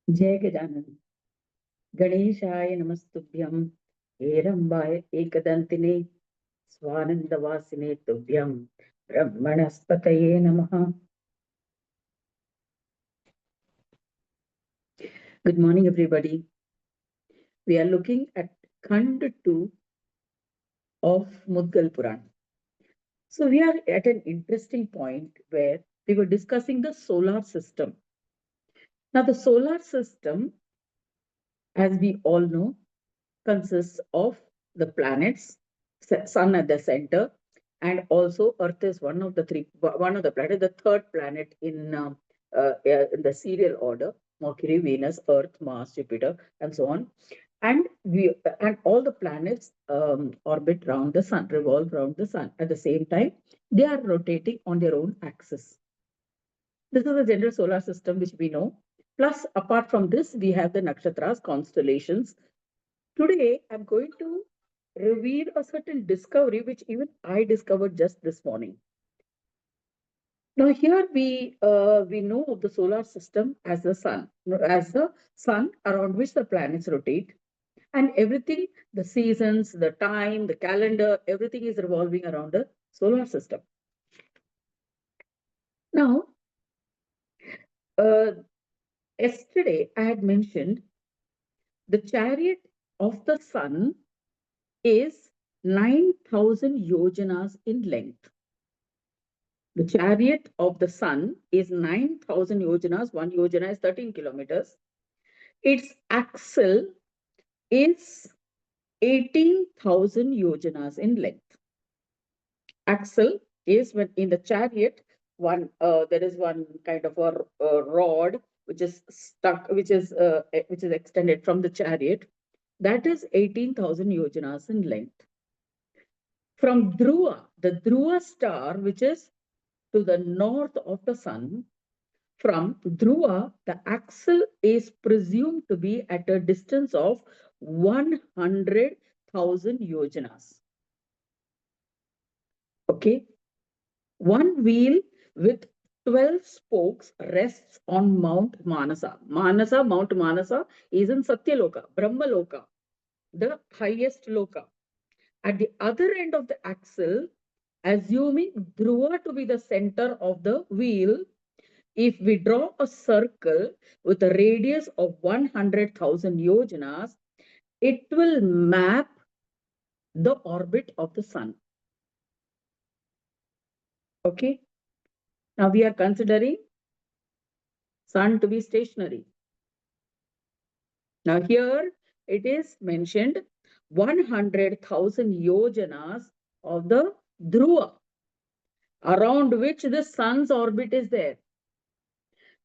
जय गजानन। गणेशाय नमस्तुभ्यं। हेरम्बाय एकदन्तिने स्वानन्दवासिने तुभ्यं ब्रह्मणस्पतये नमः। Good morning, everybody. We are looking at Khand 2 of Mudgal Puran. So we are at an interesting point where we were discussing the solar system. Now, the solar system, as we all know, consists of the planets, sun at the center, and also Earth is one of the planets, the third planet in the serial order: Mercury, Venus, Earth, Mars, Jupiter, and so on. And all the planets orbit around the sun, revolve around the sun. At the same time, they are rotating on their own axis. This is the general solar system which we know. Plus, apart from this, we have the nakshatras, constellations. Today, I'm going to reveal a certain discovery which even I discovered just this morning. Now, here we know of the solar system as the sun around which the planets rotate, and everything, the seasons, the time, the calendar, everything is revolving around the solar system. Now, yesterday I had mentioned the chariot of the sun is 9,000 yojanas in length. The chariot of the sun is 9,000 yojanas. One yojana is 13 kilometers. Its axle is 18,000 yojanas in length. Axle is when in the chariot, there is one kind of a rod which is stuck, which is extended from the chariot. That is 18,000 yojanas in length. From Dhruva, the Dhruva star, which is to the north of the sun, from Dhruva, the axle is presumed to be at a distance of 100,000 yojanas. Okay. One wheel with 12 spokes rests on Mount Manasa. Mount Manasa is in Satyaloka, Brahmaloka, the highest loka. At the other end of the axle, assuming Dhruva to be the center of the wheel, if we draw a circle with a radius of 100,000 yojanas, it will map the orbit of the sun. Okay. Now we are considering sun to be stationary. Now here it is mentioned 100,000 yojanas of the Dhruva, around which the sun's orbit is there.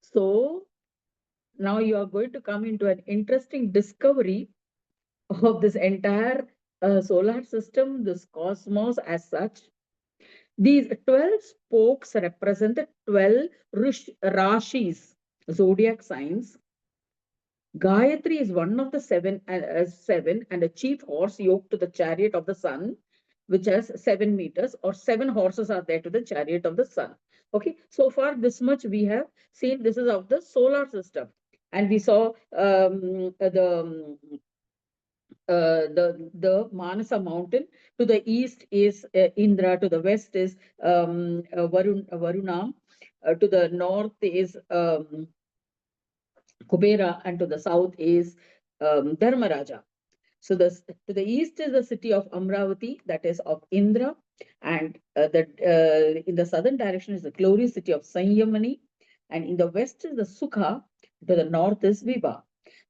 So now you are going to come into an interesting discovery of this entire solar system, this cosmos as such. These 12 spokes represent the 12 rashis, zodiac signs. Gayatri is one of the seven, and a chief horse yoked to the chariot of the sun, which has 7 meters, or 7 horses are there to the chariot of the sun. Okay, so far this much we have seen. This is of the solar system, and we saw the Manasa mountain. To the east is Indra, to the west is Varuna, to the north is Kubera, and to the south is Dharmaraja. So to the east is the city of Amravati, that is of Indra, and in the southern direction is the glorious city of Sanyamani, and in the west is the Sukha, to the north is Viva.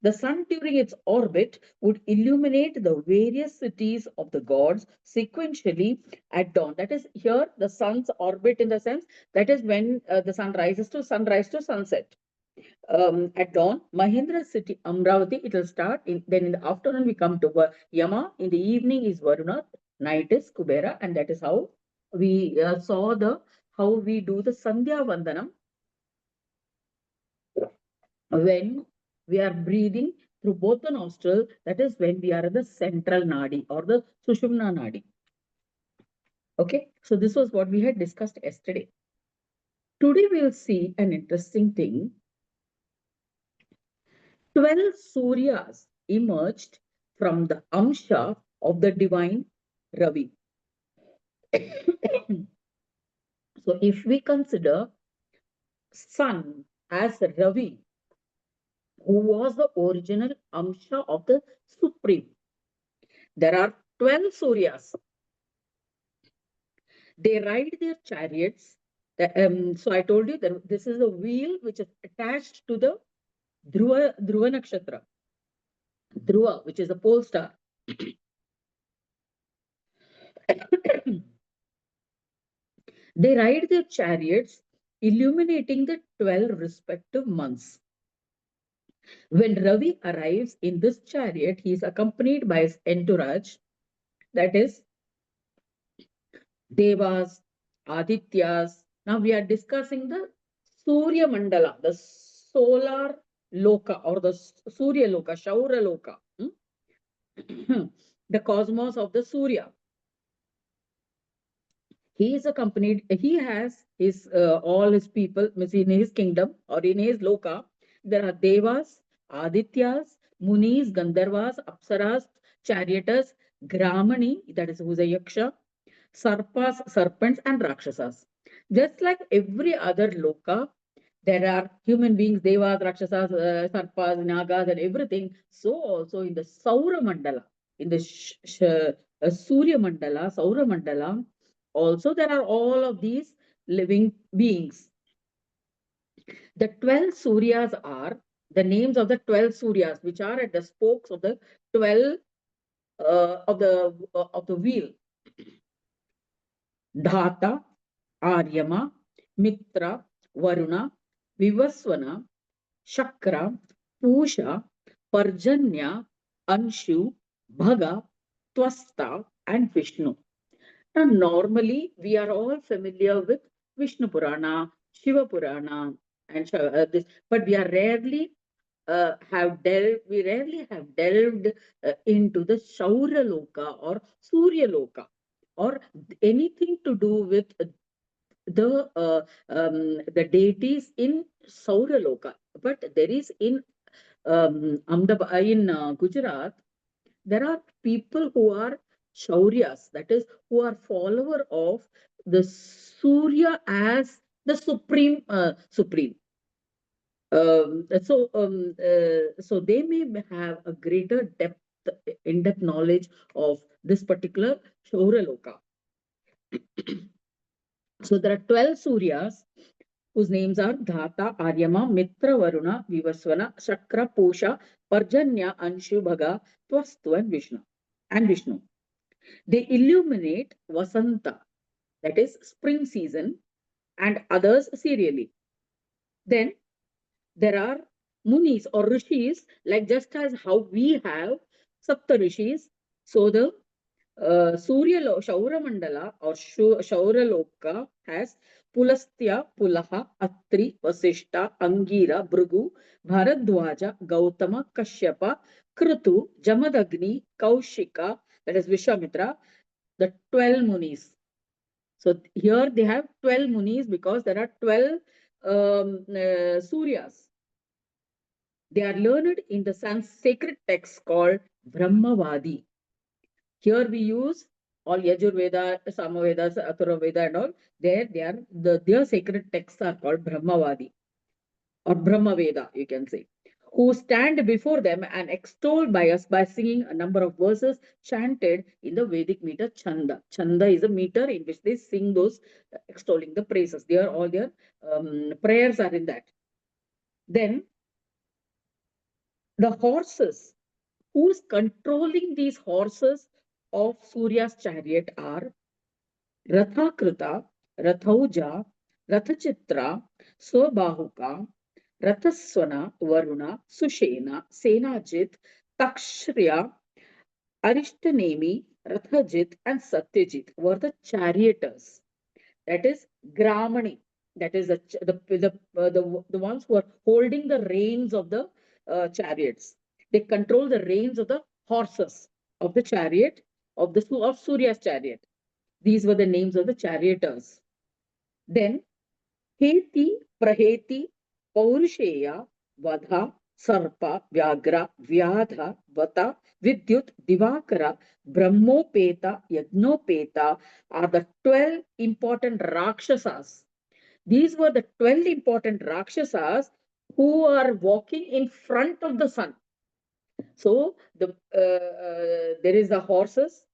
The sun during its orbit would illuminate the various cities of the gods sequentially at dawn. That is here the sun's orbit, in the sense that is when the sun rises to sunrise to sunset. At dawn, Mahendra's city, Amravati, it will start. Then in the afternoon, we come to Yama. In the evening is Varuna. Night is Kubera. And that is how we saw how we do the Sandhya Vandanam when we are breathing through both the nostrils. That is when we are in the central nadi or the Sushumna nadi. Okay. So this was what we had discussed yesterday. Today, we will see an interesting thing. 12 Suryas emerged from the Amsha of the divine Ravi. So if we consider sun as Ravi, who was the original Amsha of the Supreme, there are 12 Suryas. They ride their chariots. So I told you that this is a wheel which is attached to the Dhruva Nakshatra, Dhruva, which is the pole star. They ride their chariots, illuminating the 12 respective months. When Ravi arrives in this chariot, he is accompanied by his entourage, that is Devas, Adityas. Now we are discussing the Surya Mandala, the solar loka or the Surya loka, Shaura loka, the cosmos of the Surya. He is accompanied, he has his all his people in his kingdom or in his loka. There are Devas, Adityas, Munis, Gandharvas, Apsaras, Charioteers, Gramani, that is who is a Yaksha, Sarpas, serpents, and Rakshasas. Just like every other loka, there are human beings, Devas, Rakshasas, Sarpas, Nagas, and everything. So also in the Saura Mandala, in the Surya Mandala, Saura Mandala, also there are all of these living beings. The 12 Suryas are the names of the 12 Suryas, which are at the spokes of the 12 of the wheel. Dhata, Aryama, Mitra, Varuna, Vivaswana, Shakra, Pusha, Parjanya, Anshu, Bhaga, Twasta, and Vishnu. Now, normally, we are all familiar with Vishnu Purana, Shiva Purana, and this, but we rarely have delved into the Shaura Loka or Surya Loka or anything to do with the deities in Sauraloka. But there is in Ahmedabad, in Gujarat, there are people who are Shauryas, that is, who are follower of the Surya as the supreme. So they may have a greater depth, in-depth knowledge of this particular Shauraloka. So there are 12 Suryas whose names are Dhata, Aryama, Mitra, Varuna, Vivaswana, Shakra, Pusha, Parjanya, Anshu, Bhaga, Twastu, and Vishnu. They illuminate Vasanta, that is spring season, and others serially. Then there are Munis or Rishis, like just as how we have Sapta Rishis, so the Shaura Mandala or Shaura Loka has Pulastya, Pulaha, Atri, Vasishta, Angira, Bhrigu, Bharadwaja, Gautama, Kashyapa, Kritu, Jamadagni, Kaushika, that is Vishwamitra, the 12 Munis. So here they have 12 Munis because there are 12 Suryas. They are learned in the sacred text called Brahmavadi. Here we use all Yajurveda, Samaveda, Atharvaveda and all. There they are, their sacred texts are called Brahmavadi or Brahmaveda, you can say, who stand before them and extolled by us by singing a number of verses chanted in the Vedic meter Chanda. Chanda is a meter in which they sing those extolling the praises. All their prayers are in that. Then the horses, who's controlling these horses of Surya's chariot are Rathakrita, Rathauja, Rathachitra, Swabahuka, Rathaswana, Varuna, Sushena, Senajit, Takshriya, Arishtanemi, Rathajit, and Satyajit were the charioteers. That is Gramani. That is the ones who are holding the reins of the chariots. They control the reins of the horses of the chariot of Surya's chariot. These were the names of the charioteers. Then Heti, Praheti, Paurusheya, Vadha, Sarpa, Vyagra, Vyadha, Vata, Vidyut, Divakara, Brahmopeta, Yagnopeta are the 12 important Rakshasas. These were the 12 important Rakshasas who are walking in front of the sun. So there is the horses.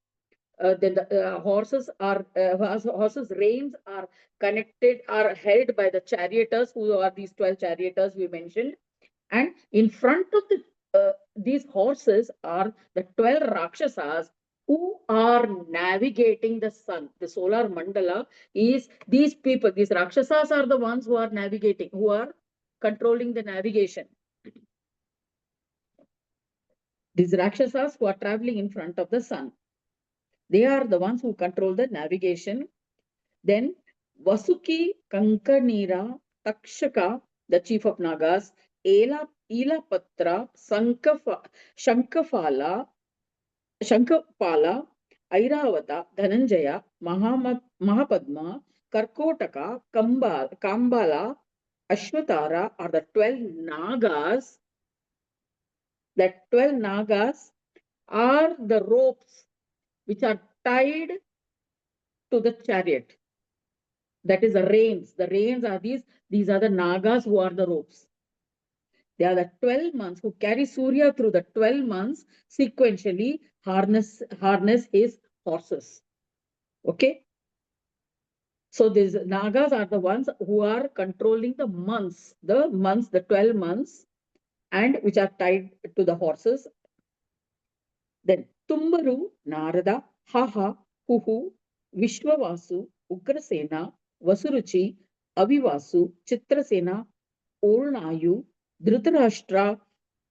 Then the horses' reins are connected, are held by the charioteers, who are these 12 charioteers we mentioned. And in front of these horses are the 12 Rakshasas who are navigating the sun. The solar mandala is these people, these Rakshasas are the ones who are navigating, who are controlling the navigation. These Rakshasas who are traveling in front of the sun. They are the ones who control the navigation. Then Vasuki, Kankanira, Takshaka, the chief of Nagas, Elapatra, Shankapala, Airavata, Dhananjaya, Mahapadma, Karkotaka, Kambala, Ashwatara are the 12 Nagas. That 12 Nagas are the ropes which are tied to the chariot. That is the reins. The reins are these are the Nagas who are the ropes. They are the 12 months who carry Surya through the 12 months sequentially harness his horses. Okay. So these Nagas are the ones who are controlling the 12 months, and which are tied to the horses. Then Tumbaru, Narada, Haha, Huhu, Vishwavasu, Ugrasena, Vasuruchi, Avivasu, Chitrasena, Ornayu, Dhritarashtra,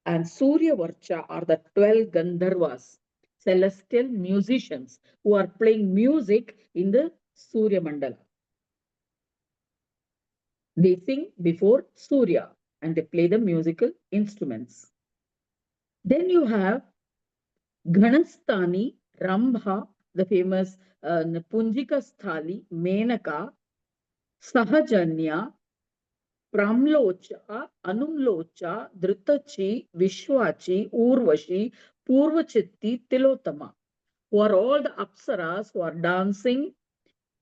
and Suryavarcha are the 12 Gandharvas, celestial musicians who are playing music in the Surya Mandala. They sing before Surya and they play the musical instruments. Then you have Ghanastani, Rambha, the famous Punjika Sthali, Menaka, Sahajanya, Pramlocha, Anumlocha, Dhritachi, Vishwachi, Urvashi, Purvachitti, Tilotama, who are all the Apsaras who are dancing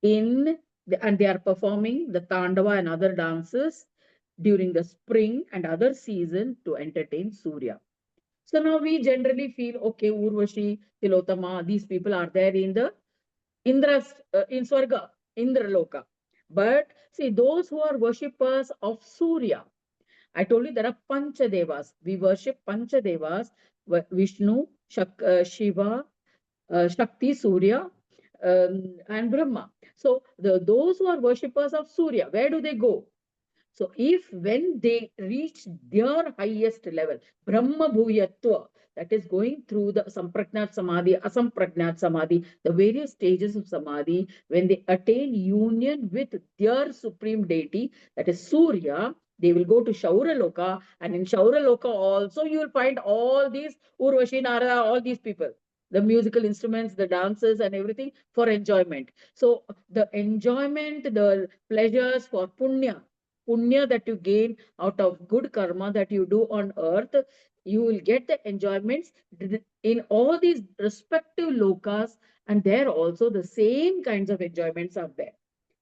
and they are performing the Tandava and other dances during the spring and other season to entertain Surya. So now we generally feel, okay, Urvashi, Tilotama, these people are there in the in Swarga, Indraloka. But see, those who are worshippers of Surya, I told you there are Panchadevas. We worship Panchadevas, Vishnu, Shiva, Shakti, Surya, and Brahma. So those who are worshippers of Surya, where do they go? So if when they reach their highest level, Brahma Bhuyatva, that is going through the Sampragnat Samadhi, Asampragnat Samadhi, the various stages of Samadhi, when they attain union with their supreme deity, that is Surya, they will go to Shauraloka, and in Shauraloka also you will find all these Urvashi, Narada, all these people, the musical instruments, the dances and everything for enjoyment. So the enjoyment, the pleasures for punya that you gain out of good karma that you do on earth, you will get the enjoyments in all these respective lokas, and there also the same kinds of enjoyments are there.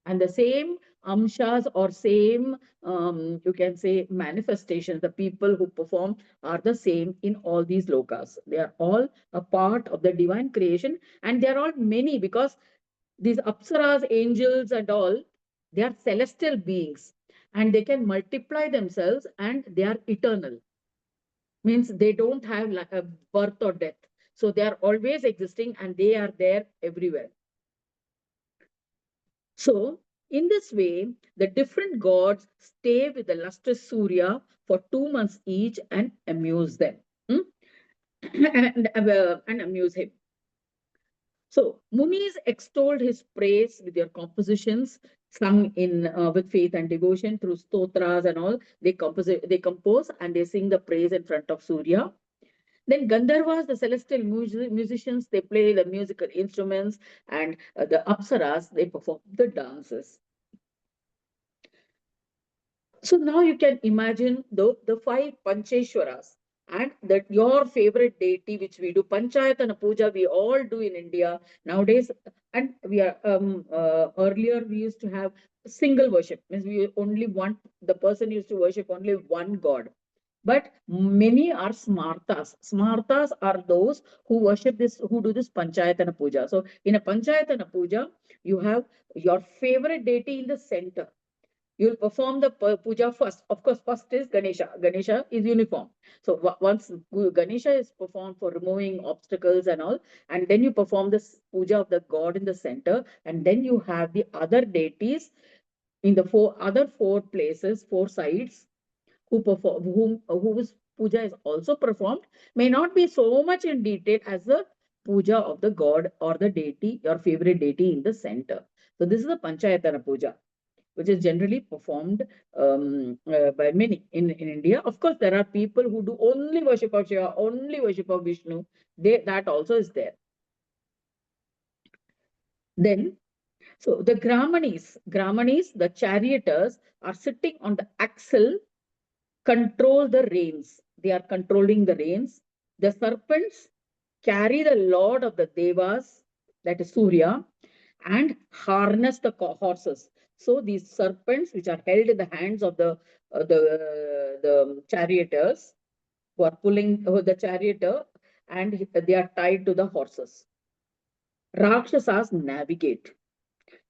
And the same amshas or same, you can say, manifestations, the people who perform are the same in all these lokas. They are all a part of the divine creation, and they are all many because these apsaras, angels, and all, they are celestial beings and they can multiply themselves and they are eternal. Means they don't have like a birth or death. So they are always existing and they are there everywhere. So in this way, the different gods stay with the lustrous Surya for 2 months each and amuse them. And amuse him. So Munis extolled his praise with their compositions sung in with faith and devotion through stotras and all. They compose and they sing the praise in front of Surya. Then Gandharvas, the celestial musicians, they play the musical instruments, and the Apsaras, they perform the dances. So now you can imagine the five Pancheshwaras and that your favorite deity, which we do Panchayatana Puja, we all do in India nowadays. And we are earlier we used to have single worship, means we only want the person used to worship only one god. But many are smartas. Smartas are those who worship this, who do this Panchayatana Puja. So in a Panchayatana Puja, you have your favorite deity in the center. You'll perform the puja first. Of course, first is Ganesha. Ganesha is uniform. So once Ganesha is performed for removing obstacles and all, and then you perform this puja of the god in the center, and then you have the other deities in the four places, four sides, who perform, whose puja is also performed, may not be so much in detail as the puja of the god or the deity, your favorite deity in the center. So this is the Panchayatana Puja, which is generally performed by many in India. Of course, there are people who do only worship of Shiva, only worship of Vishnu. That also is there. Then, so the Gramanis, the charioteers are sitting on the axle, control the reins. They are controlling the reins. The serpents carry the lord of the Devas, that is Surya, and harness the horses. So these serpents, which are held in the hands of the charioteers, who are pulling the charioteer, and they are tied to the horses. Rakshasas navigate.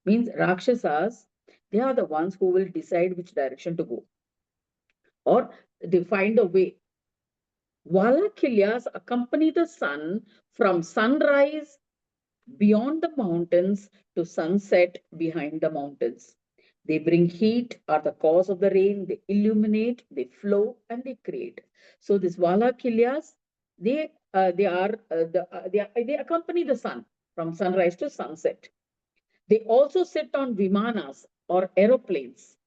Means Rakshasas, they are the ones who will decide which direction to go, or they find a way. Valakilyas accompany the sun from sunrise beyond the mountains to sunset behind the mountains. They bring heat, are the cause of the rain, they illuminate, they flow, and they create. So these Valakilyas, they accompany the sun from sunrise to sunset. They also sit on vimanas or aeroplanes,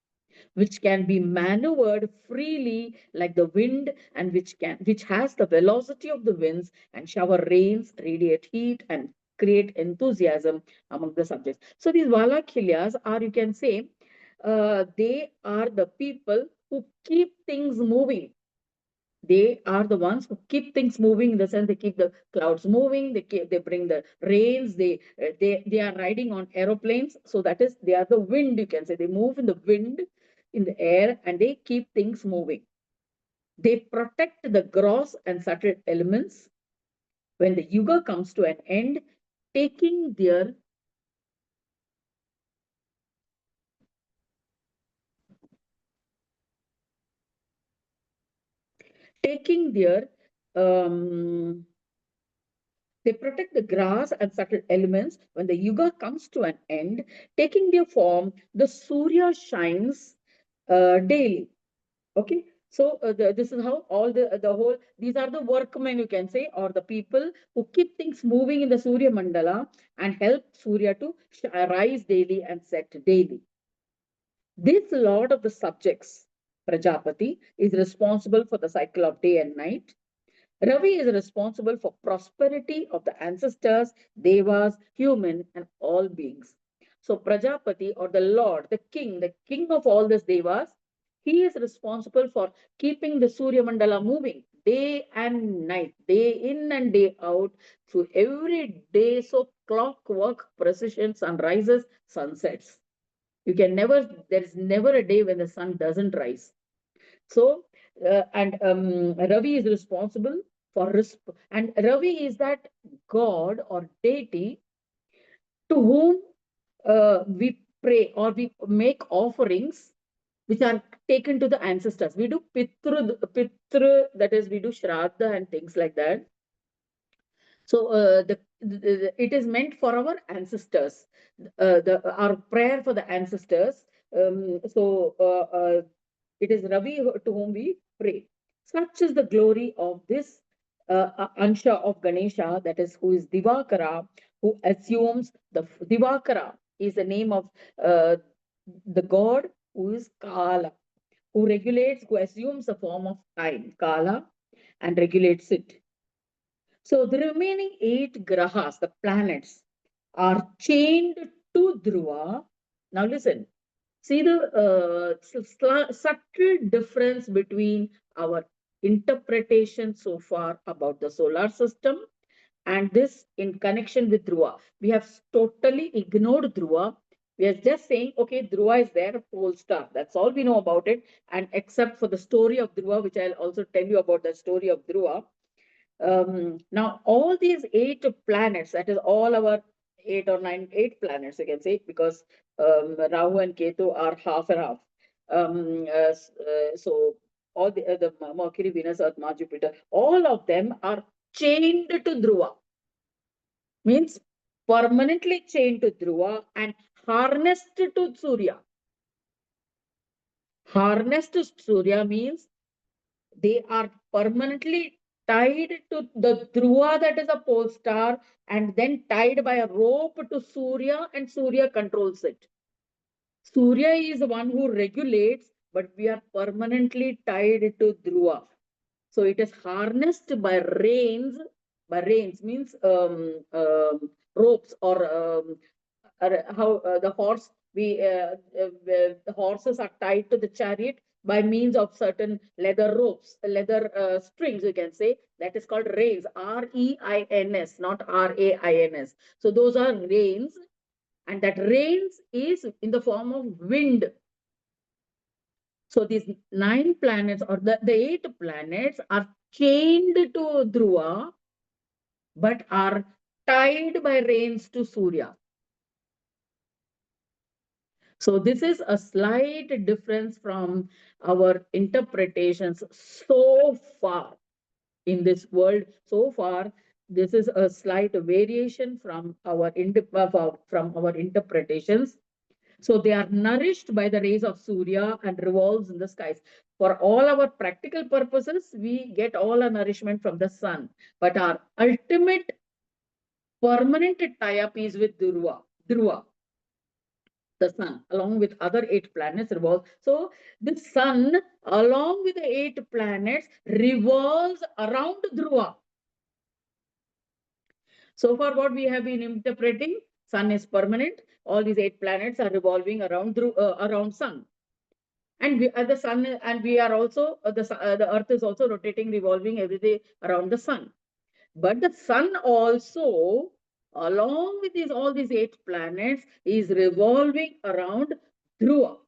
which can be maneuvered freely like the wind, and which has the velocity of the winds and shower rains, radiate heat, and create enthusiasm among the subjects. So these Valakilyas are, you can say, they are the people who keep things moving. They are the ones who keep things moving, in the sense they keep the clouds moving, they bring the rains, they are riding on aeroplanes. So that is, they are the wind, you can say. They move in the wind, in the air, and they keep things moving. They protect the gross and subtle elements when the yuga comes to an end, taking their taking their um, they protect the grass and subtle elements when the yuga comes to an end, taking their form. The Surya shines daily. Okay, so this is how all the whole, these are the workmen, you can say, or the people who keep things moving in the Surya Mandala and help Surya to rise daily and set daily. This lord of the subjects, Prajapati, is responsible for the cycle of day and night. Ravi is responsible for prosperity of the ancestors, devas, human, and all beings. So Prajapati, or the Lord, the king of all these devas, he is responsible for keeping the Surya Mandala moving day and night, day in and day out, through every day. So clockwork precision, sunrises, sunsets. You can never, there is never a day when the sun doesn't rise. So, and Ravi is responsible for and Ravi is that god or deity to whom we pray or we make offerings which are taken to the ancestors. We do pitru, that is, we do shraddha and things like that. So it is meant for our ancestors, our prayer for the ancestors. It is Ravi to whom we pray. Such is the glory of this Ansha of Ganesha, that is, who is Divakara, who assumes the Divakara is the name of the god who is Kala, who regulates, who assumes the form of time, Kala, and regulates it. So the remaining 8 grahas, the planets, are chained to Dhruva. Now listen. See the subtle difference between our interpretation so far about the solar system and this in connection with Dhruva. We have totally ignored Dhruva. We are just saying, okay, Dhruva is there, a pole star. That's all we know about it. And except for the story of Dhruva, which I'll also tell you about the story of Dhruva. Now, all these 8 planets, that is all our 8 planets, you can say, because Rahu and Ketu are half and half. So all the Mercury, Venus, Earth, Mars, Jupiter, all of them are chained to Dhruva. Means permanently chained to Dhruva and harnessed to Surya. Harnessed to Surya means they are permanently tied to the Dhruva, that is a pole star, and then tied by a rope to Surya, and Surya controls it. Surya is the one who regulates, but we are permanently tied to Dhruva. So it is harnessed by reins. By reins means ropes, or how the horse, the horses are tied to the chariot by means of certain leather ropes, leather strings, you can say. That is called reins, reins, not rains. So those are reins, and that reins is in the form of wind. So these 9 planets, or the 8 planets, are chained to Dhruva, but are tied by reins to Surya. So this is a slight difference from our interpretations so far in this world. So far, this is a slight variation from our interpretations. So they are nourished by the rays of Surya and revolves in the skies. For all our practical purposes, we get all our nourishment from the sun. But our ultimate permanent tie-up is with Dhruva, the sun, along with other 8 planets revolve. So the sun, along with the 8 planets, revolves around Dhruva. So far, what we have been interpreting, sun is permanent. All these 8 planets are revolving around sun. And the sun, and we are also, the earth is also rotating, revolving every day around the sun. But the sun also, along with all these 8 planets, is revolving around Dhruva.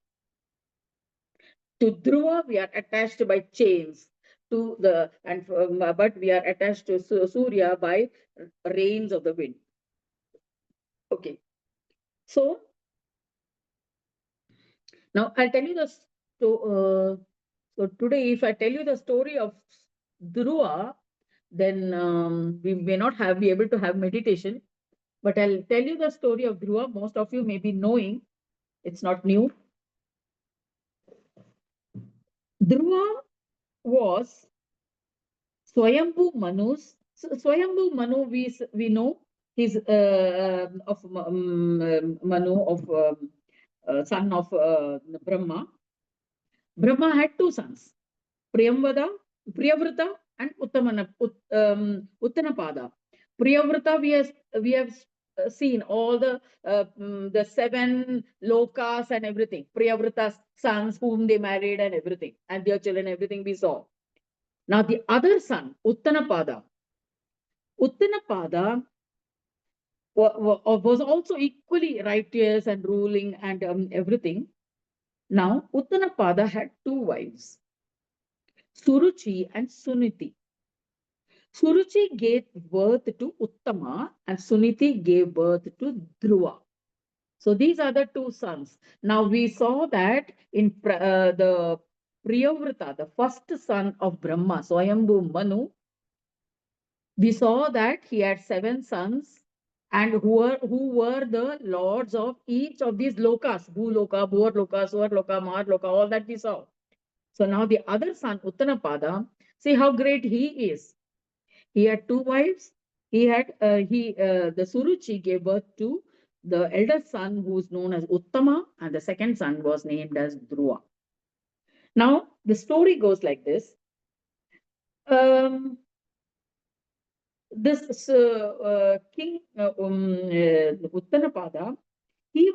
To Dhruva, we are attached by chains but we are attached to Surya by reins of the wind. Okay. So now I'll tell you so today, if I tell you the story of Dhruva, then we may not be able to have meditation. But I'll tell you the story of Dhruva. Most of you may be knowing. It's not new. Dhruva was Swayambhu Manu's. Swayambhu Manu, we know he's of Manu, of son of Brahma. Brahma had 2 sons, Priyavrata and Uttanapada. Priyavrata, we have seen all the 7 lokas and everything. Priyavrata's sons whom they married and everything, and their children, everything we saw. Now the other son, Uttanapada was also equally righteous and ruling and everything. Now Uttanapada had 2 wives, Suruchi and Suniti. Suruchi gave birth to Uttama and Suniti gave birth to Dhruva. So these are the 2 sons. Now we saw that in the Priyavrata, the first son of Brahma, Swayambhu Manu, we saw that he had 7 sons, and who were the lords of each of these lokas, Bhuloka, Bhuvarloka, Suvarloka, Maharloka, all that we saw. So now the other son, Uttanapada, see how great he is. He had 2 wives. He had the Suruchi gave birth to the eldest son, who is known as Uttama, and the second son was named as Dhruva. Now the story goes like this. This king Uttanapada, he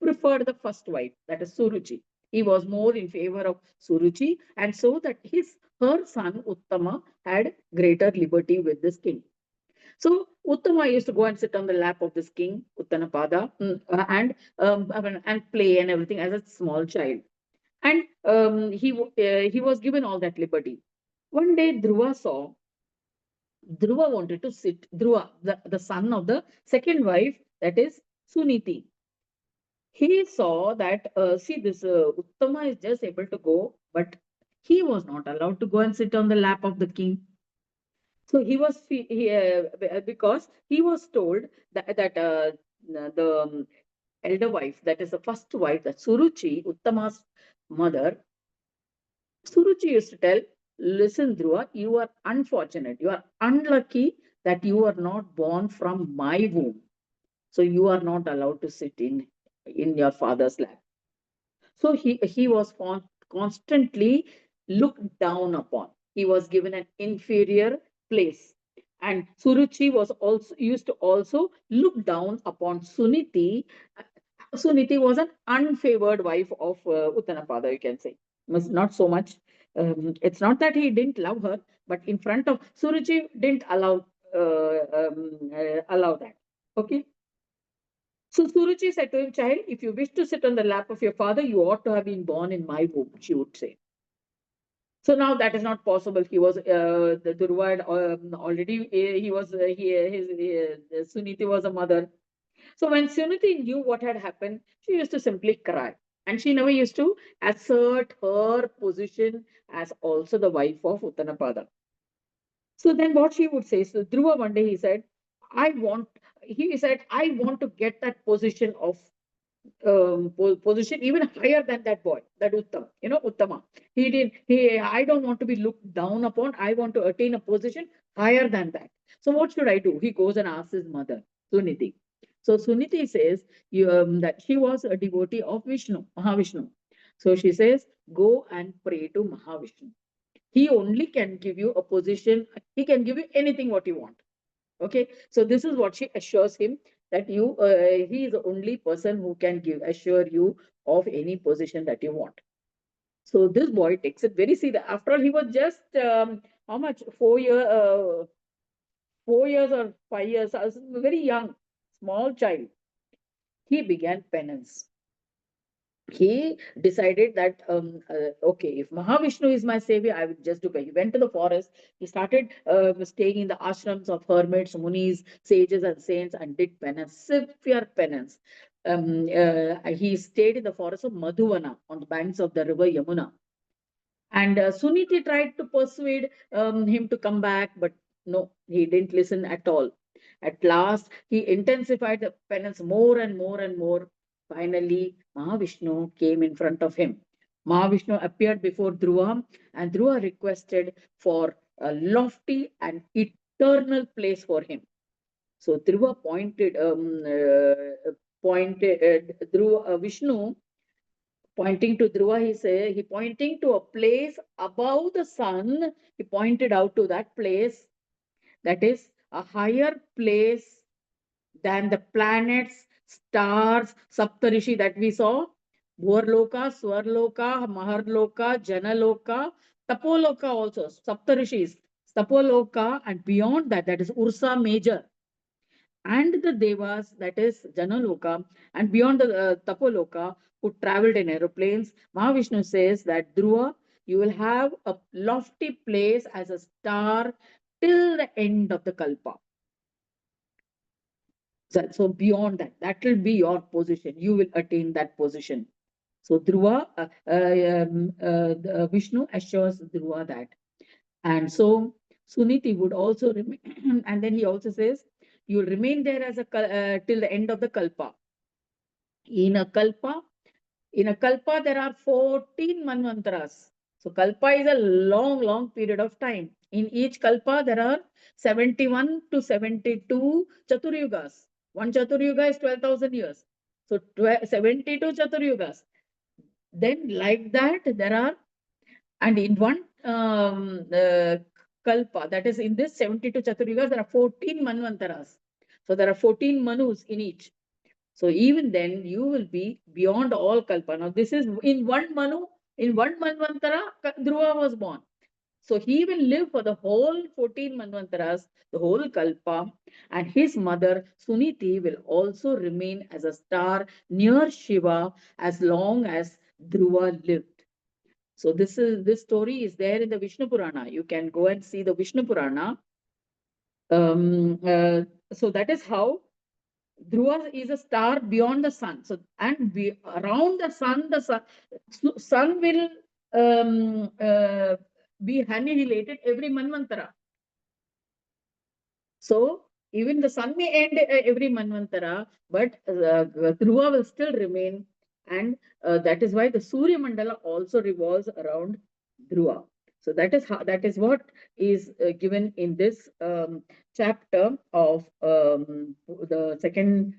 preferred the first wife, that is Suruchi. He was more in favor of Suruchi, and so that her son Uttama had greater liberty with this king. So Uttama used to go and sit on the lap of this king, Uttanapada, and play and everything as a small child. And he was given all that liberty. One day, Dhruva wanted to sit, Dhruva, the son of the second wife, that is Suniti. He saw that, see, this Uttama is just able to go, but he was not allowed to go and sit on the lap of the king. So because he was told that the elder wife, that is the first wife, that Suruchi, Uttama's mother, Suruchi used to tell, listen, Dhruva, you are unfortunate. You are unlucky that you are not born from my womb. So you are not allowed to sit in your father's lap. So he was constantly looked down upon. He was given an inferior place. And Suruchi was also used to also look down upon Suniti. Suniti was an unfavored wife of Uttanapada, you can say. Not so much. It's not that he didn't love her, but in front of Suruchi didn't allow that. Okay. So Suruchi said to him, child, if you wish to sit on the lap of your father, you ought to have been born in my womb, she would say. So now that is not possible. He was the Dhruva already. He was Suniti was a mother. So when Suniti knew what had happened, she used to simply cry, and she never used to assert her position as also the wife of Uttanapada. So then what she would say, so Dhruva one day he said, I want to get that position of position even higher than that boy, that Uttama. I don't want to be looked down upon. I want to attain a position higher than that. So what should I do? He goes and asks his mother, Suniti. So Suniti says that she was a devotee of Mahavishnu. So she says, go and pray to Mahavishnu. He only can give you a position. He can give you anything what you want. Okay, so this is what she assures him, that he is the only person who can assure you of any position that you want. So this boy takes it very seriously. After all, he was just how much 4 years or 5 years, very young, small child. He began penance. He decided that okay, if Mahavishnu is my savior, I will just do it. He went to the forest. He started staying in the ashrams of hermits, munis, sages, and saints, and did penance, severe penance. He stayed in the forest of Madhuvana on the banks of the river Yamuna. And Suniti tried to persuade him to come back, but no, he didn't listen at all. At last, he intensified the penance more and more and more. Finally, Mahavishnu came in front of him. Mahavishnu appeared before Dhruva, and Dhruva requested for a lofty and eternal place for him. So Dhruva Vishnu pointing to Dhruva, he pointing to a place above the sun. He pointed out to that place, that is a higher place than the planets, stars, Saptarishi that we saw. Bhurloka, Swarloka, Maharloka, Janaloka, Tapoloka also, Saptarishis, Tapoloka, and beyond that, that is Ursa Major. And the Devas, that is Janaloka, and beyond the Tapoloka, who traveled in aeroplanes, Mahavishnu says that Dhruva, you will have a lofty place as a star till the end of the Kalpa. So beyond that, that will be your position. You will attain that position. So Dhruva, Vishnu assures Dhruva that. And so Suniti would also remain, and then he also says, you will remain there as till the end of the Kalpa. In a Kalpa, there are 14 Manvantras. So Kalpa is a long, long period of time. In each Kalpa, there are 71 to 72 Chaturyugas. One Chaturyuga is 12,000 years. So 72 Chaturyugas. Then like that, there are, and in one Kalpa, that is in this 72 Chaturyugas, there are 14 Manvantaras. So there are 14 Manus in each. So even then, you will be beyond all kalpa. Now, this is in one Manu, in one Manvantara, Dhruva was born. So he will live for the whole 14 Manvantaras, the whole Kalpa, and his mother Suniti will also remain as a star near Shiva as long as Dhruva lived. So this story is there in the Vishnu Purana. You can go and see the Vishnu Purana. So that is how Dhruva is a star beyond the sun. So around the sun will be annihilated every Manvantara. So even the sun may end every Manvantara, but Dhruva will still remain, and that is why the Surya Mandala also revolves around Dhruva. So that is what is given in this chapter of the second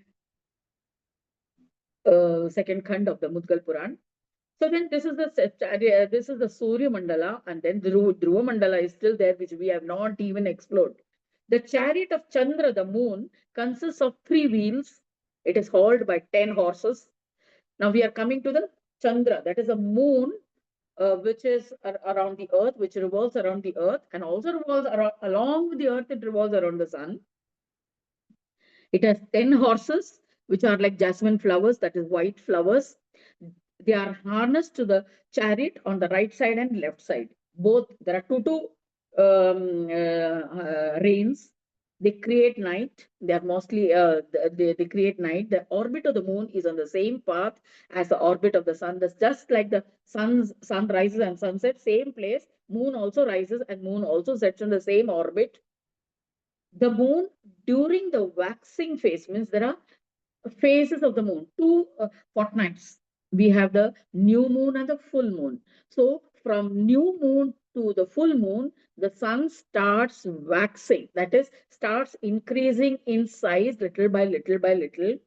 khand of the Mudgal Puran. So then this is the Surya Mandala, and then Dhruva Mandala is still there, which we have not even explored. The chariot of Chandra, the moon, consists of 3 wheels. It is hauled by 10 horses. Now we are coming to the Chandra, that is a moon, which is around the earth, which revolves around the earth, and also revolves around, along with the earth, it revolves around the sun. It has 10 horses, which are like jasmine flowers, that is white flowers. They are harnessed to the chariot on the right side and left side. Both, there are two reins. They create night. They are mostly, they create night. The orbit of the moon is on the same path as the orbit of the sun. That's just like the sun rises and sun sets, same place. Moon also rises and moon also sets on the same orbit. The moon during the waxing phase, means there are phases of the moon, 2 fortnights. We have the new moon and the full moon. So from new moon to the full moon, the sun starts waxing, that is, starts increasing in size little by little by little,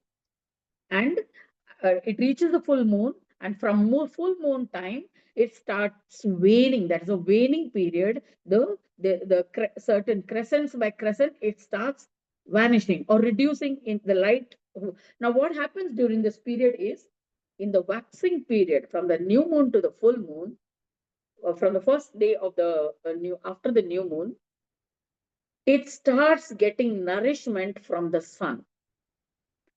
and it reaches the full moon, and from full moon time it starts waning. That is a waning period. The certain crescents by crescent, it starts vanishing or reducing in the light. Now what happens during this period is, in the waxing period, from the new moon to the full moon, or from the first day of the after the new moon, it starts getting nourishment from the sun.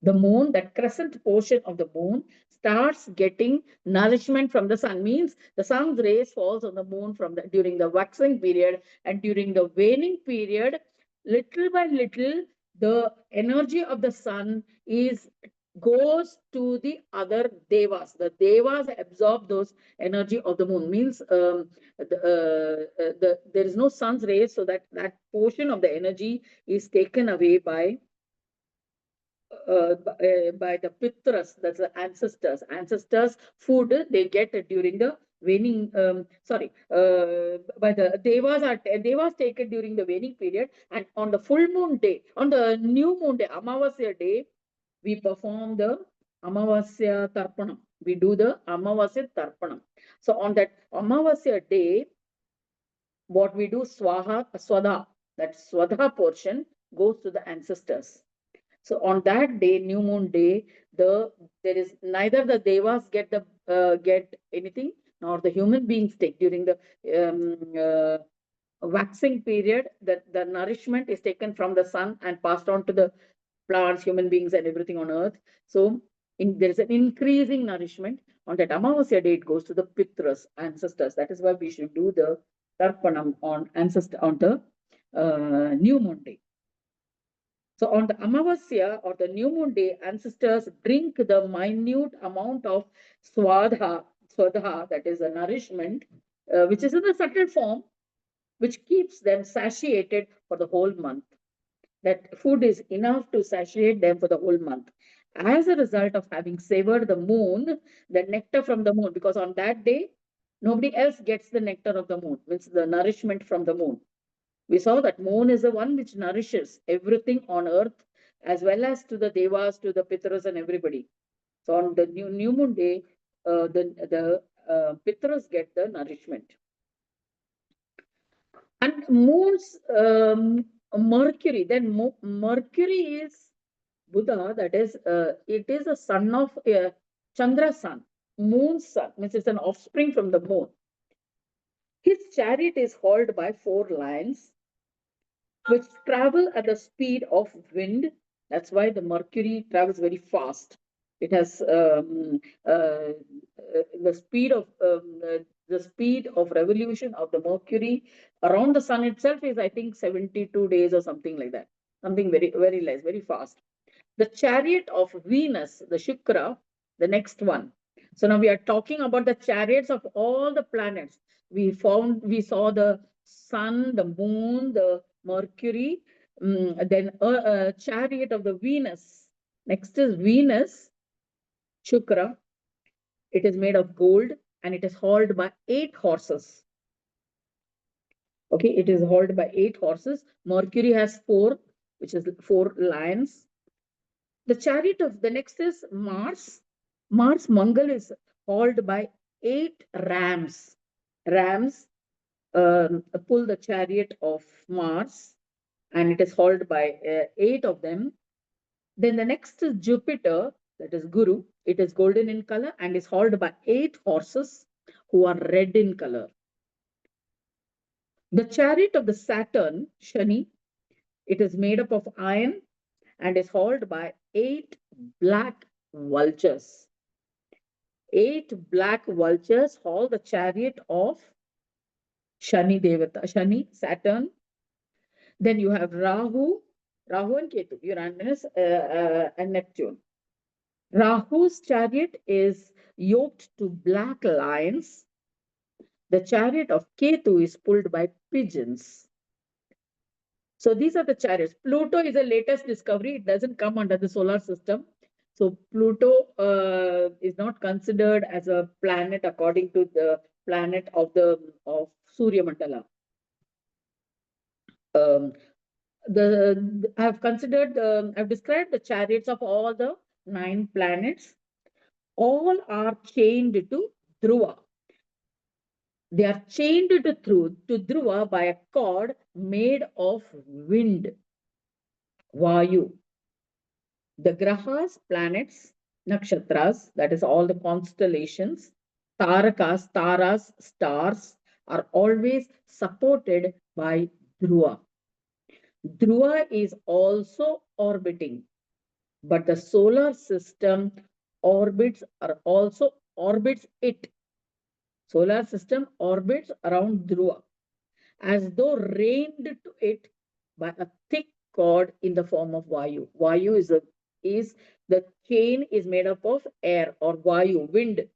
The moon, that crescent portion of the moon, starts getting nourishment from the sun. Means the sun's rays falls on the moon during the waxing period, and during the waning period, little by little, the energy of the sun goes to the other devas. The devas absorb those energy of the moon. Means there is no sun's rays, so that portion of the energy is taken away by the Pitras, that's the ancestors. Ancestors' food they get during the waning. By the devas take it during the waning period, and on the full moon day, on the new moon day, Amavasya day, we perform the Amavasya Tarpanam. We do the Amavasya Tarpanam. So on that Amavasya day, what we do, Swadha, that Swadha portion goes to the ancestors. So on that day, new moon day, there is neither the devas get anything, nor the human beings take. During the waxing period, the nourishment is taken from the sun and passed on to the plants, human beings, and everything on earth. So there is an increasing nourishment. On that Amavasya day, it goes to the Pitras, ancestors. That is why we should do the Tarpanam on the new moon day. So on the Amavasya or the new moon day, ancestors drink the minute amount of swadha, that is a nourishment, which is in a subtle form, which keeps them satiated for the whole month. That food is enough to satiate them for the whole month. As a result of having savored the moon, the nectar from the moon, because on that day, nobody else gets the nectar of the moon, means the nourishment from the moon. We saw that moon is the one which nourishes everything on earth, as well as to the devas, to the pitras, and everybody. So on the new moon day, the pitras get the nourishment. And moon's Mercury, then Mercury is Buddha, that is, it is a son of Chandra's son, moon's son, means it's an offspring from the moon. His chariot is hauled by 4 lions, which travel at the speed of wind. That's why the Mercury travels very fast. It has the speed of revolution of the Mercury around the sun itself is, I think, 72 days or something like that. Something very, very less, very fast. The chariot of Venus, the Shukra, the next one. So now we are talking about the chariots of all the planets. We saw the sun, the moon, the Mercury, then chariot of the Venus. Next is Venus, Shukra. It is made of gold and it is hauled by 8 horses. Okay, it is hauled by 8 horses. Mercury has 4, which is 4 lions. The chariot of the next is Mars. Mars Mangal is hauled by 8 rams. Rams pull the chariot of Mars, and it is hauled by 8 of them. Then the next is Jupiter, that is Guru. It is golden in color and is hauled by 8 horses who are red in color. The chariot of the Saturn, Shani, it is made up of iron and is hauled by 8 black vultures. 8 black vultures haul the chariot of Shani Devata, Shani, Saturn. Then you have Rahu and Ketu, Uranus and Neptune. Rahu's chariot is yoked to black lions. The chariot of Ketu is pulled by pigeons. So these are the chariots. Pluto is the latest discovery. It doesn't come under the solar system. So Pluto is not considered as a planet according to the planet of Surya Mandala. I've described the chariots of all the 9 planets. All are chained to Dhruva. They are chained to Dhruva by a cord made of wind, Vayu. The grahas, planets, nakshatras, that is all the constellations, tarakas, taras, stars, are always supported by Dhruva. Dhruva is also orbiting, but the solar system orbits it. Solar system orbits around Dhruva as though reined to it by a thick cord in the form of Vayu. Vayu is the chain is made up of air or Vayu, wind.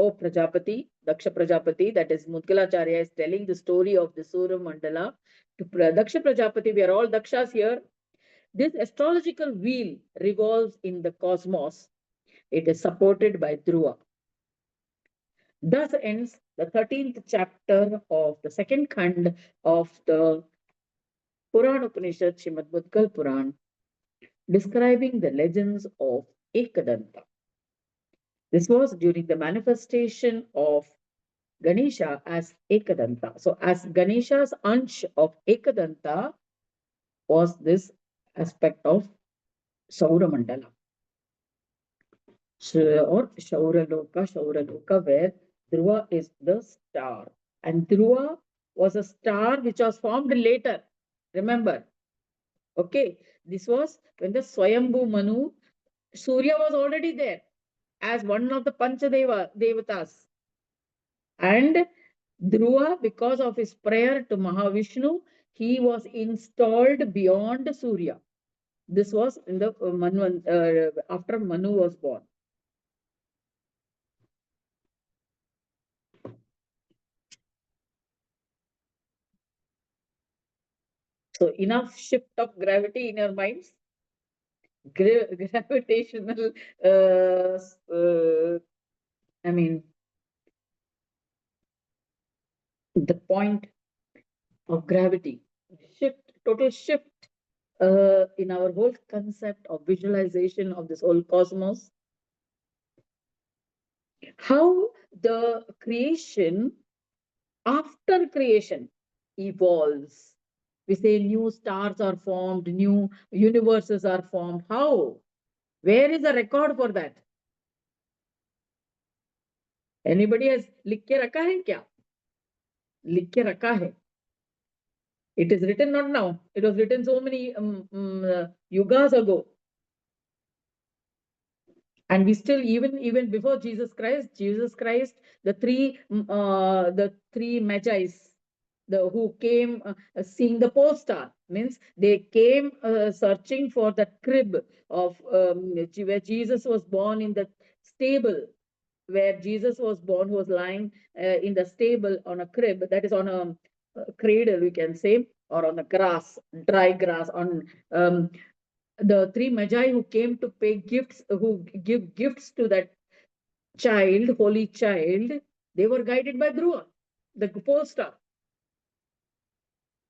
Oh, Prajapati, Daksha Prajapati, that is Mudgalacharya is telling the story of the Surya Mandala to Daksha Prajapati. We are all Dakshas here. This astrological wheel revolves in the cosmos. It is supported by Dhruva. Thus ends the 13th chapter of the second Khand of the Puran Upanishad, Srimad Mudgal Puran, describing the legends of Ekadanta. This was during the manifestation of Ganesha as Ekadanta. So, as Ganesha's ansh of Ekadanta was this aspect of Sauramandala. Or Shauraloka, where Dhruva is the star. And Dhruva was a star which was formed later. Remember, okay, this was when the Swayambhu Manu, Surya was already there as one of the Panchadeva Devatas. And Dhruva, because of his prayer to Mahavishnu, he was installed beyond Surya. This was in the after Manu was born. So enough shift of gravity in your minds. Gravitational, I mean, the point of gravity, total shift in our whole concept of visualization of this whole cosmos. How the creation, after creation, evolves. We say new stars are formed, new universes are formed. How? Where is the record for that? Anybody has लिख के रखा है क्या? लिख के रखा है. It is written not now. It was written so many yugas ago. And we still, even before Jesus Christ, the three magi's, who came seeing the pole star, means they came searching for the crib of where Jesus was born, in the stable where Jesus was born, who was lying in the stable on a crib, that is on a cradle, we can say, or on the grass, dry grass, on the three magi who came to pay gifts, who give gifts to that child, holy child, they were guided by Dhruva, the pole star.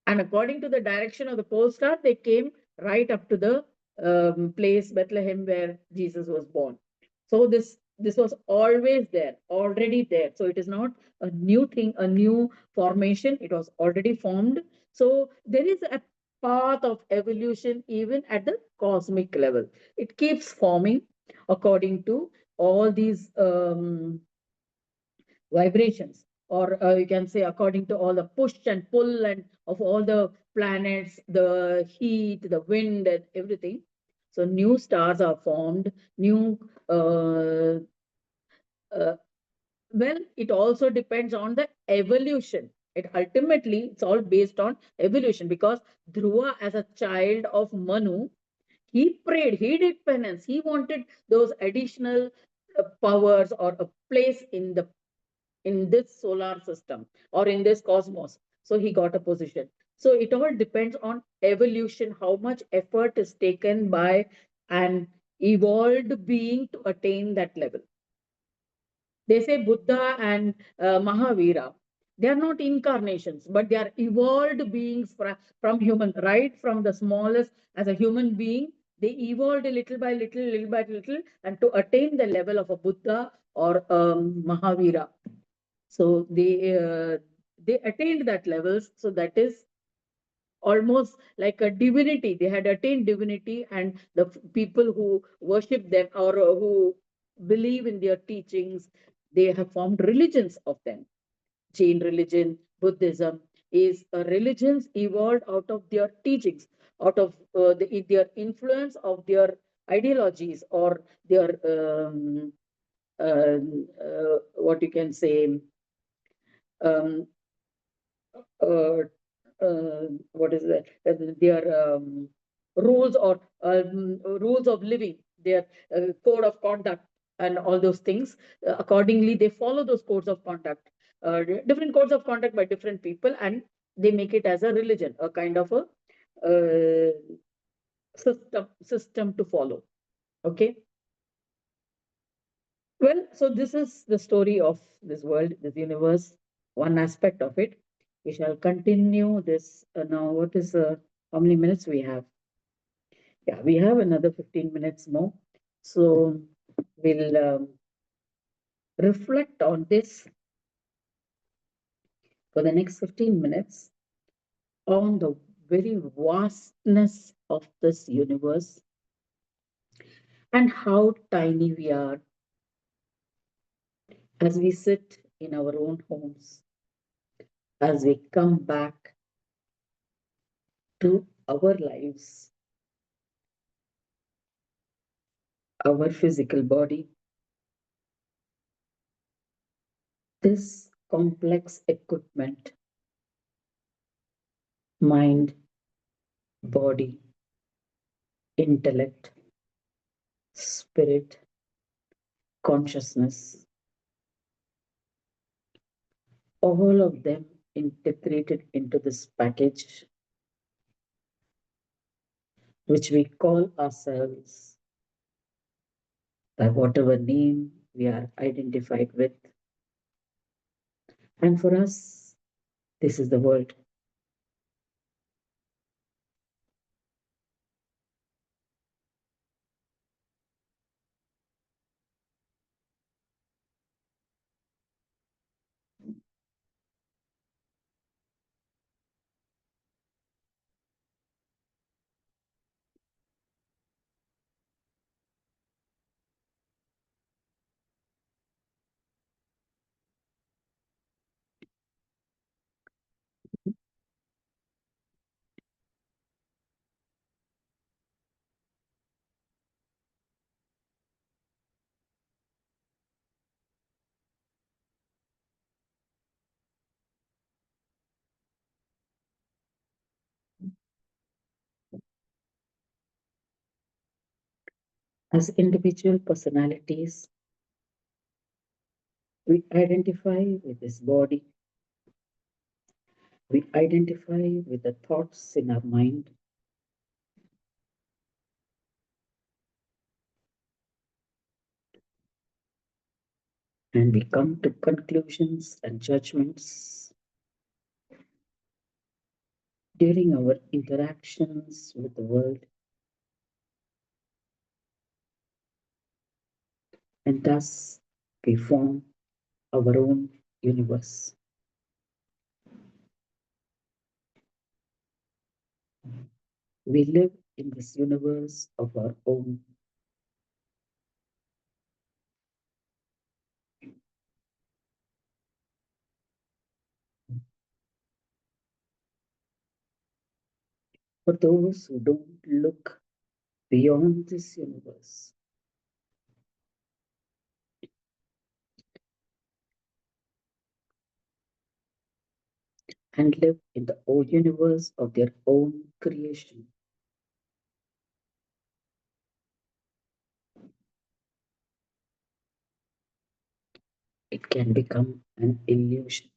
And according to the direction of the pole star, they came right up to the place, Bethlehem, where Jesus was born. So this was always there, already there. So it is not a new thing, a new formation. It was already formed. So there is a path of evolution even at the cosmic level. It keeps forming according to all these vibrations, or you can say according to all the push and pull and of all the planets, the heat, the wind, and everything. So new stars are formed, new uh, uh, well, it also depends on the evolution. It ultimately, it's all based on evolution, because Dhruva, as a child of Manu, he prayed, he did penance, he wanted those additional powers, or a place in this solar system, or in this cosmos. So he got a position. So it all depends on evolution, how much effort is taken by an evolved being to attain that level. They say Buddha and Mahavira, they are not incarnations, but they are evolved beings from human, right from the smallest. As a human being, they evolved little by little, little by little, and to attain the level of a Buddha or Mahavira. So they attained that levels. So that is almost like a divinity. They had attained divinity, and the people who worship them, or who believe in their teachings, they have formed religions of them. Jain religion, Buddhism is a religions evolved out of their teachings, out of their influence of their ideologies, or their what you can say, um, uh, what is that? Their rules, or rules of living, their code of conduct, and all those things. Accordingly, they follow those codes of conduct, different codes of conduct by different people, and they make it as a religion, a kind of a uh, system to follow. Okay. Well, so this is the story of this world, this universe, one aspect of it. We shall continue this now. What is how many minutes we have? Yeah, we have another 15 minutes more. So we'll reflect on this for the next 15 minutes, on the very vastness of this universe, and how tiny we are as we sit in our own homes, as we come back to our lives, our physical body, this complex equipment, mind, body, intellect, spirit, consciousness, all of them integrated into this package, which we call ourselves by whatever name we are identified with. And for us, this is the world. As individual personalities, we identify with this body, we identify with the thoughts in our mind, and we come to conclusions and judgments during our interactions with the world, and thus we form our own universe. We live in this universe of our own. For those who don't look beyond this universe and live in the old universe of their own creation, it can become an illusion.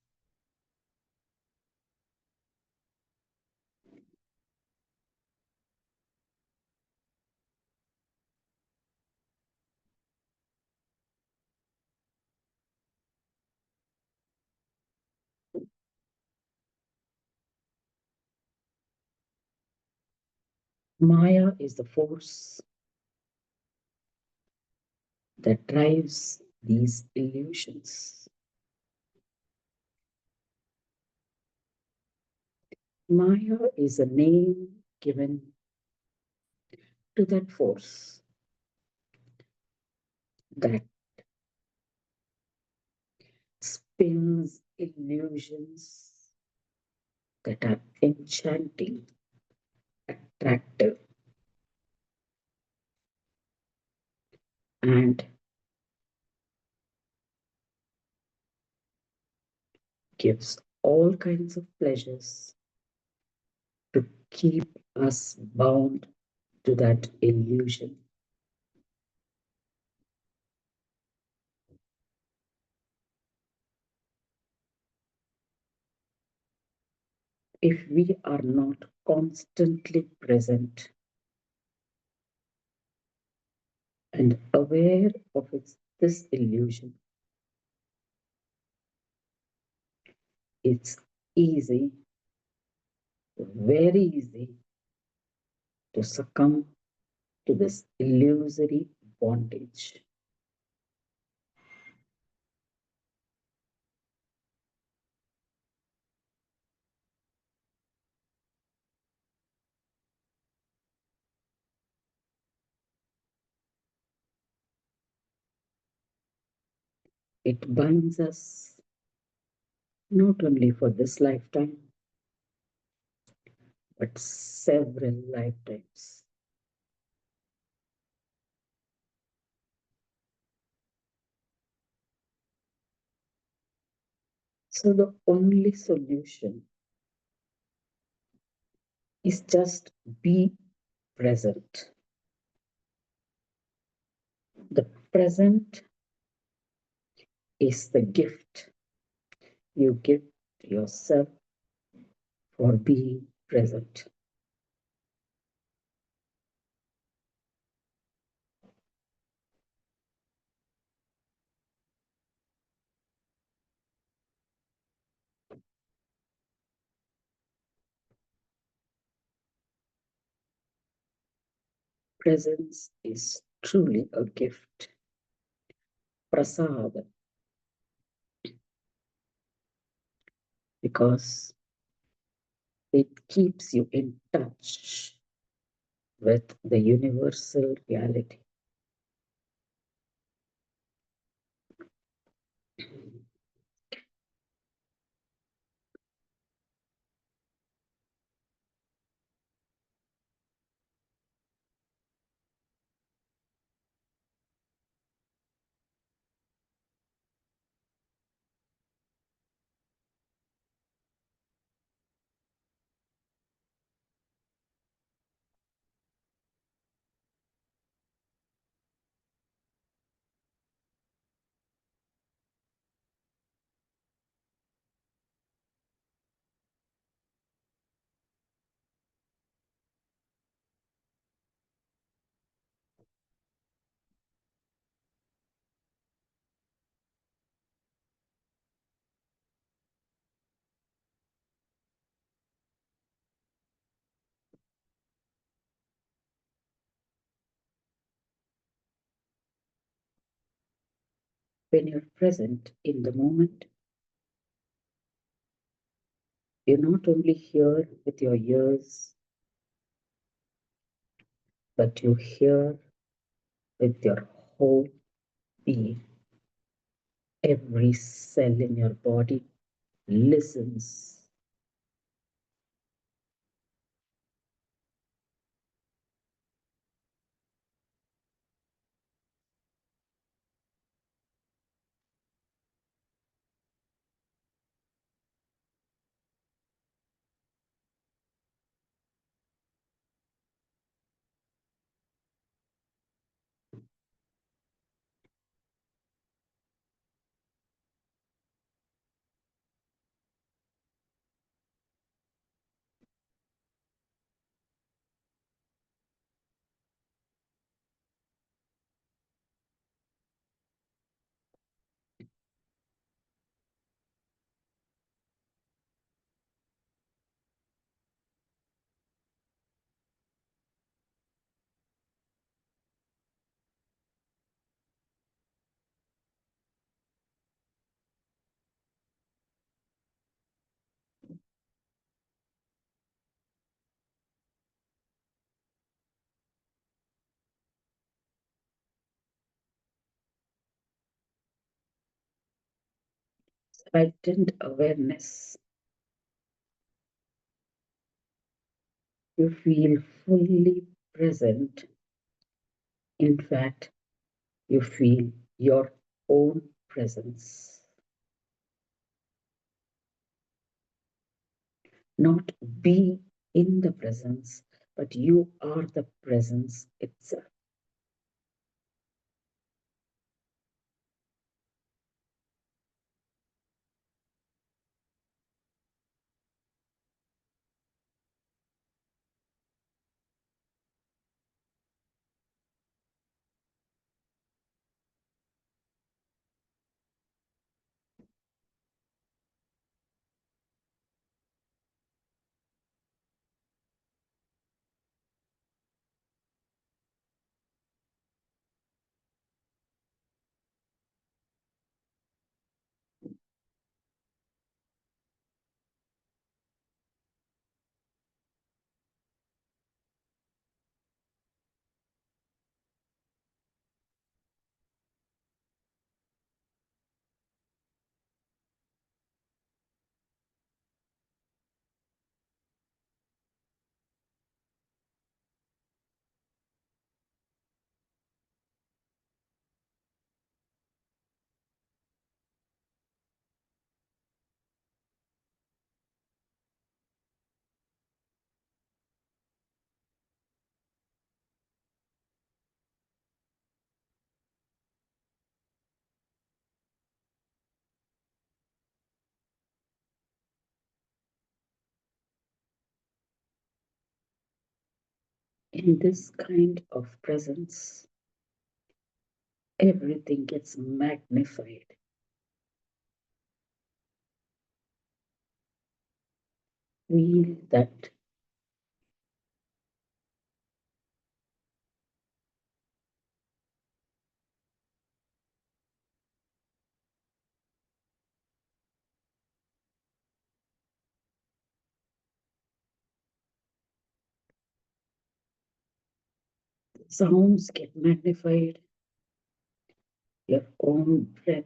Maya is the force that drives these illusions. Maya is a name given to that force that spins illusions that are enchanting, attractive, and gives all kinds of pleasures to keep us bound to that illusion. If we are not constantly present and aware of this illusion, it's easy, very easy to succumb to this illusory bondage. It binds us not only for this lifetime, but several lifetimes. So the only solution is just be present. The present is the gift you give to yourself for being present. Presence is truly a gift. Prasad, because it keeps you in touch with the universal reality. When you're present in the moment, you not only hear with your ears, but you hear with your whole being. Every cell in your body listens. Heightened awareness. You feel fully present. In fact, you feel your own presence. Not be in the presence, but you are the presence itself. In this kind of presence, everything gets magnified. Feel that sounds get magnified, your own breath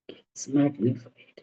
gets magnified.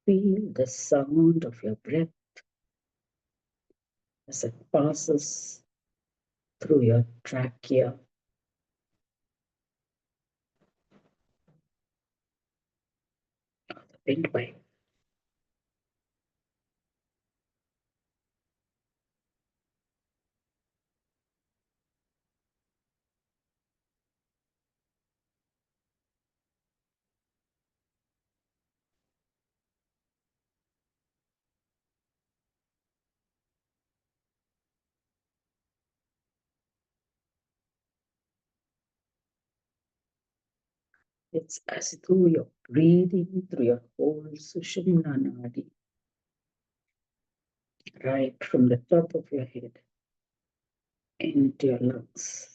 Feel the sound of your breath as it passes through your trachea, the windpipe. It's as though you're breathing through your whole Sushumna Nadi, right from the top of your head into your lungs.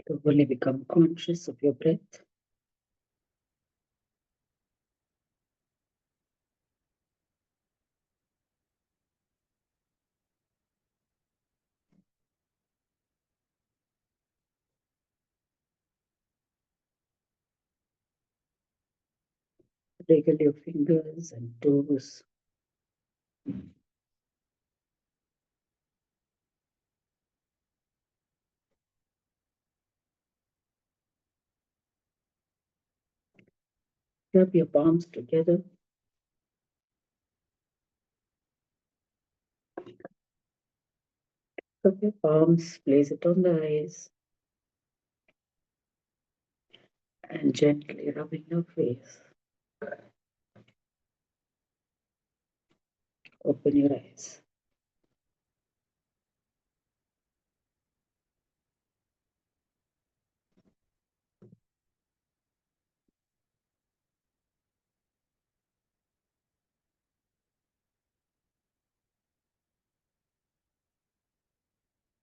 To really become conscious of your breath. Wiggle your fingers and toes. Rub your palms together. of your palms, place it on the eyes, and gently rubbing your face. Open your eyes.